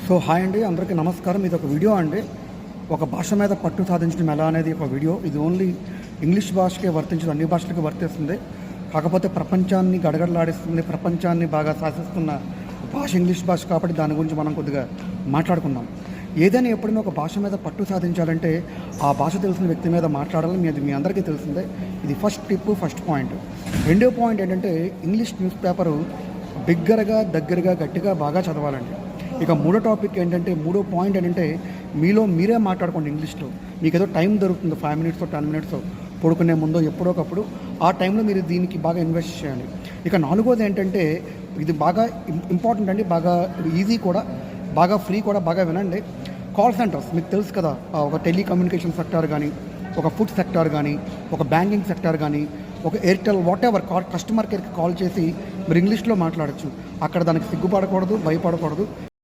So hi అండి, అందరికీ నమస్కారం. ఇది ఒక వీడియో అండి. ఒక భాష మీద పట్టు సాధించడం ఎలా అనేది ఒక వీడియో. ఇది ఓన్లీ ఇంగ్లీష్ భాషకే వర్తించదు, అన్ని భాషలకు వర్తిస్తుంది. కాకపోతే ప్రపంచాన్ని గడగడలాడిస్తుంది, ప్రపంచాన్ని బాగా శాసిస్తున్న భాష ఇంగ్లీష్ భాష కాబట్టి దాని గురించి మనం కొద్దిగా మాట్లాడుకుందాం. ఏదైనా ఎప్పుడైనా ఒక భాష మీద పట్టు సాధించాలంటే ఆ భాష తెలిసిన వ్యక్తి మీద మాట్లాడాలని మీ అందరికీ తెలిసిందే. ఇది ఫస్ట్ టిప్, ఫస్ట్ పాయింట్. రెండో పాయింట్ ఏంటంటే ఇంగ్లీష్ న్యూస్ పేపరు బిగ్గరగా, దగ్గరగా, గట్టిగా బాగా చదవాలండి. ఇక మూడో పాయింట్ ఏంటంటే మీలో మీరే మాట్లాడుకోండి ఇంగ్లీష్లో. మీకు ఏదో టైం దొరుకుతుంది, 5 మినిట్స్ 10 మినిట్స్ పడుకునే ముందో ఎప్పుడోకప్పుడు ఆ టైంలో మీరు దీనికి బాగా ఇన్వెస్ట్ చేయండి. ఇక నాలుగోది ఏంటంటే ఇది బాగా ఇంపార్టెంట్ అండి, బాగా ఈజీ కూడా, బాగా ఫ్రీ కూడా. బాగా వినండి. కాల్ సెంటర్స్ మీకు తెలుసు కదా, ఒక టెలికమ్యూనికేషన్ సెక్టార్ కానీ, ఒక ఫుడ్ సెక్టార్ కానీ, ఒక బ్యాంకింగ్ సెక్టార్ కానీ, ఒక ఎయిర్టెల్ వాట్ ఎవర్ కస్టమర్ కేర్కి కాల్ చేసి మీరు ఇంగ్లీష్లో మాట్లాడచ్చు. అక్కడ దానికి సిగ్గుపడకూడదు, భయపడకూడదు.